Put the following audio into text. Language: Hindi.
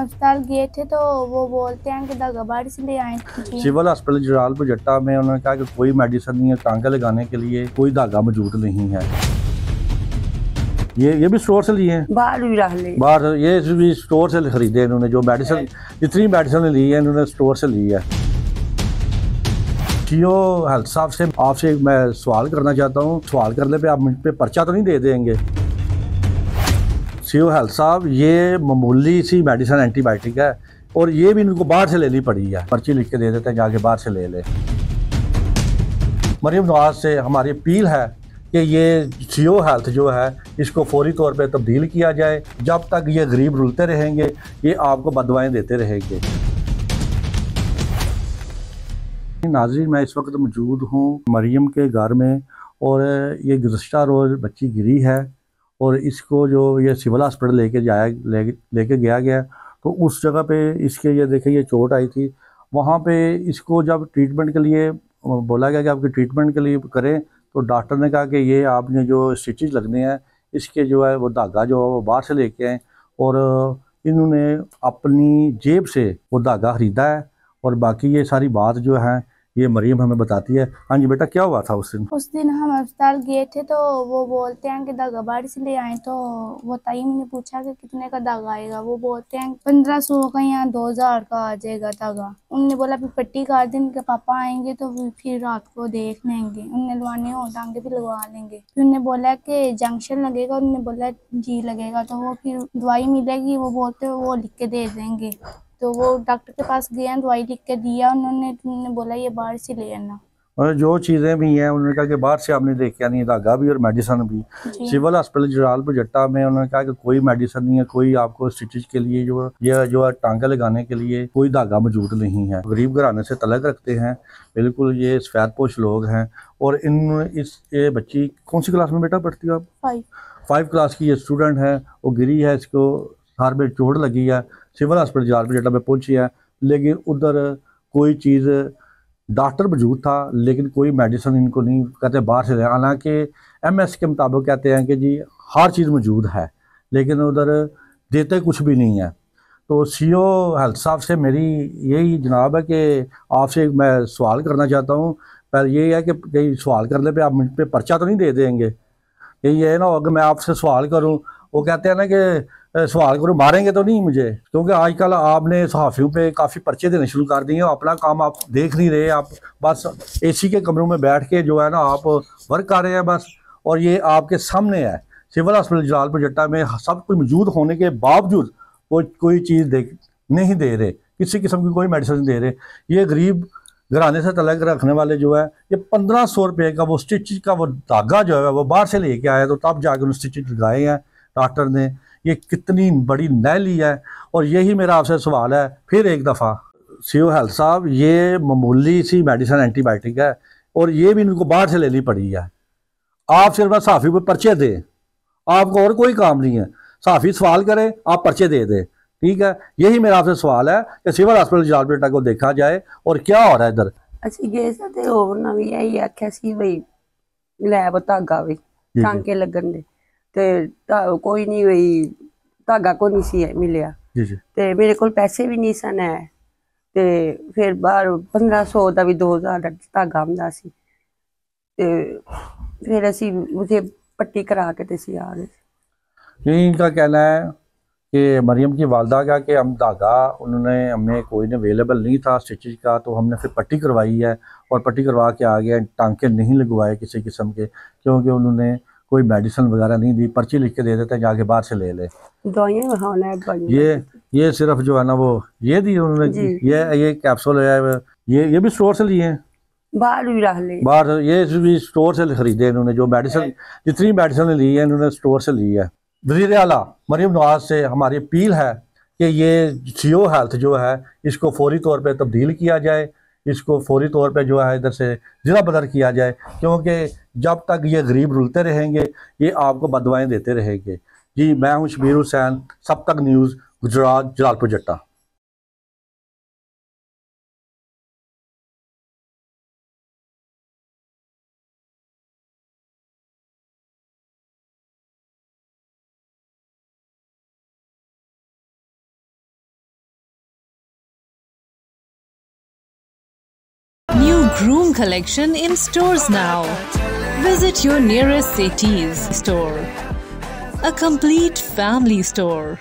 अस्पताल गए थे तो वो बोलते हैं कि दगा बाहर से ले आए थे। सिविल हॉस्पिटल जलालपुर जट्टा में उन्होंने कहा कि कोई मेडिसिन नहीं है, टांके लगाने के लिए कोई धागा मौजूद नहीं है। ये भी स्टोर से लिए हैं, बाहर भी रख ले, बाहर ये भी स्टोर से खरीदे इन्होंने। जो मेडिसिन जितनी मेडिसिन ली है इन्होंने स्टोर से ली है। सीओ हेल्थ साहब से आपसे मैं सवाल करना चाहता हूँ, सवाल करने पे आप मुझ पे पर्चा तो नहीं दे देंगे? सीओ हेल्थ साहब, ये मामूली सी मेडिसिन एंटीबायोटिक है और ये भी इनको बाहर से लेनी पड़ी है। पर्ची लिख के दे देते हैं, जाके बाहर से ले ले। मरियम नवाज से हमारी अपील है कि ये सीओ हेल्थ जो है इसको फौरी तौर पे तब्दील किया जाए। जब तक ये गरीब रुलते रहेंगे ये आपको बदवाएं देते रहेंगे। नाज़रीन, मैं इस वक्त मौजूद हूँ मरियम के घर में और ये गुज़श्ता रोज़ बच्ची गिरी है और इसको जो ये सिविल हॉस्पिटल लेके गया गया तो उस जगह पे इसके ये देखिए ये चोट आई थी। वहाँ पे इसको जब ट्रीटमेंट के लिए बोला गया कि आपकी ट्रीटमेंट के लिए करें तो डॉक्टर ने कहा कि ये आपने जो स्टिचेस लगने हैं इसके जो है वो धागा जो है वो बाहर से लेके आए और इन्होंने अपनी जेब से वो धागा ख़रीदा है। और बाकी ये सारी बात जो है ये मरियम हमें बताती है। हाँ जी बेटा, क्या हुआ था उस दिन? हम अस्पताल गए थे तो वो बोलते हैं कि धागा बाहर से ले आए। तो वो ताईम ने पूछा कि कितने का धागा आएगा। वो बोलते हैं 1500 का या 2000 का आ जाएगा धागा। उनने बोला फिर पट्टी कर दिन के पापा आएंगे तो फिर रात को देख लेंगे, उनने लवाने हो टांगे भी लगवा लेंगे। फिर उन्हें बोला कि जंक्शन लगेगा, उन्होंने बोला जी लगेगा। तो वो फिर दवाई मिलेगी, वो बोलते वो लिख के दे देंगे। तो वो डॉक्टर के पास गए, दवाई लिख के दिया उन्होंने बोला ये बाहर से ले आना। और जो चीज़ें भी हैं उन्होंने कहा कि बाहर से आपने देख के आनी है, धागा भी और मेडिसन भी। सिविल हॉस्पिटल जलालपुर जट्टा में उन्होंने कहा कि कोई मेडिसन नहीं है, कोई आपको स्टिचेज के लिए जो है टांके लगाने के लिए कोई धागा मौजूद नहीं है। गरीब घराने से तलक रखते हैं, बिल्कुल ये सफेदपोश लोग हैं। और ये बच्ची कौन सी क्लास में बेटा पढ़ती हो आप? 5 क्लास की ये स्टूडेंट है। वो गिरी है, इसको सर में चोट लगी है, सिविल हॉस्पिटल जलालपुर जट्टा में पहुंची है। लेकिन उधर कोई चीज़ डॉक्टर मौजूद था लेकिन कोई मेडिसिन इनको नहीं कहते बाहर से। हालांकि एमएस के मुताबिक कहते हैं कि जी हर चीज़ मौजूद है लेकिन उधर देते कुछ भी नहीं है। तो सीओ हेल्थ साहब से मेरी यही जनाब है कि आपसे मैं सवाल करना चाहता हूँ। पर ये है कि कहीं सवाल करने पे आप मुझ पे पर्चा तो नहीं दे देंगे? ये ना हो कि मैं आपसे सवाल करूं, वो कहते हैं ना कि सवाल करूं मारेंगे तो नहीं मुझे। क्योंकि आजकल आपने सहाफ़ियों पे काफ़ी पर्चे देने शुरू कर दिए हैं। अपना काम आप देख नहीं रहे, आप बस एसी के कमरों में बैठ के जो है ना आप वर्क कर रहे हैं बस। और ये आपके सामने है, सिविल हॉस्पिटल जलालपुर जट्टा में सब कुछ मौजूद होने के बावजूद वो कोई चीज़ नहीं दे रहे, किसी किस्म की कोई मेडिसिन नहीं दे रहे। ये गरीब घराने से तलक रखने वाले जो है ये 1500 रुपये का वो स्टिच का वो धागा जो है वो बाहर से लेके आए तो तब जाकर उन्होंने स्टिच लगाए हैं डॉक्टर ने। ये कितनी बड़ी नैली है। और यही मेरा आपसे सवाल है फिर एक दफ़ा, सीओ हेल्थ साहब, ये मामूली सी मेडिसिन एंटीबायोटिक है और ये भी इनको बाहर से लेनी पड़ी है। आप सिर्फ साफ़ी पे पर्चे दें, आपको और कोई काम नहीं है। साफ़ी सवाल करें, आप पर्चे दे दें, ठीक है। यही मेरा आपसे सवाल है कि सिविल हॉस्पिटल जलालपुर को देखा जाए और क्या हो रहा है इधर। ਅਸੀਂ ਗਏ ਸੀ ਤੇ ਉਹਨਾਂ ਵੀ ਇਹੀ ਆਖਿਆ ਸੀ ਬਈ ਲੈ ਬ ਧਾਗਾ ਵੀ ਟਾਂਕੇ ਲੱਗਣ ਦੇ ਤੇ ਕੋਈ ਨਹੀਂ ਬਈ ਧਾਗਾ ਕੋਈ ਨਹੀਂ ਸੀ ਮਿਲਿਆ ਤੇ ਮੇਰੇ ਕੋਲ ਪੈਸੇ ਵੀ ਨਹੀਂ ਸਨ ਹੈ ਤੇ ਫਿਰ ਬਾਹਰ 1500 ਦਾ ਵੀ 2000 ਦਾ ਧਾਗਾ ਹੁੰਦਾ ਸੀ ਤੇ ਫਿਰ ਅਸੀਂ ਉਸੇ पट्टी करा के तेसी आ गए। यही इनका कहना है कि मरियम की वालदा का कि हम धागा हमें कोई अवेलेबल नहीं था स्टिचेज का, तो हमने फिर पट्टी करवाई है और पट्टी करवा के आ गए। टांके नहीं लगवाए किसी किस्म के क्योंकि उन्होंने कोई मेडिसिन वगैरह नहीं दी, पर्ची लिख के दे देते हैं जाके बाहर से ले ले। दवाइयाँ ये सिर्फ जो है ना वो ये दी उन्होंने, ये कैप्सूल है, ये भी स्टोर से लिए हैं, बाहर भी रख ले, बाहर ये भी स्टोर से खरीदे इन्होंने। जो मेडिसिन जितनी मेडिसिन ली है इन्होंने स्टोर से ली है। वज़ीर आला मरियम नवाज से हमारी अपील है कि ये सीओ हेल्थ जो है इसको फौरी तौर पे तब्दील किया जाए, इसको फौरी तौर पे जो है इधर से ज़िला बदर किया जाए। क्योंकि जब तक ये गरीब रुलते रहेंगे ये आपको बदवाएँ देते रहेंगे। जी, मैं हूँ शबीर हुसैन, सब तक न्यूज़, गुजरात, जलालपुर जट्टा। groom collection in stores now. Visit your nearest Setis store. A complete family store.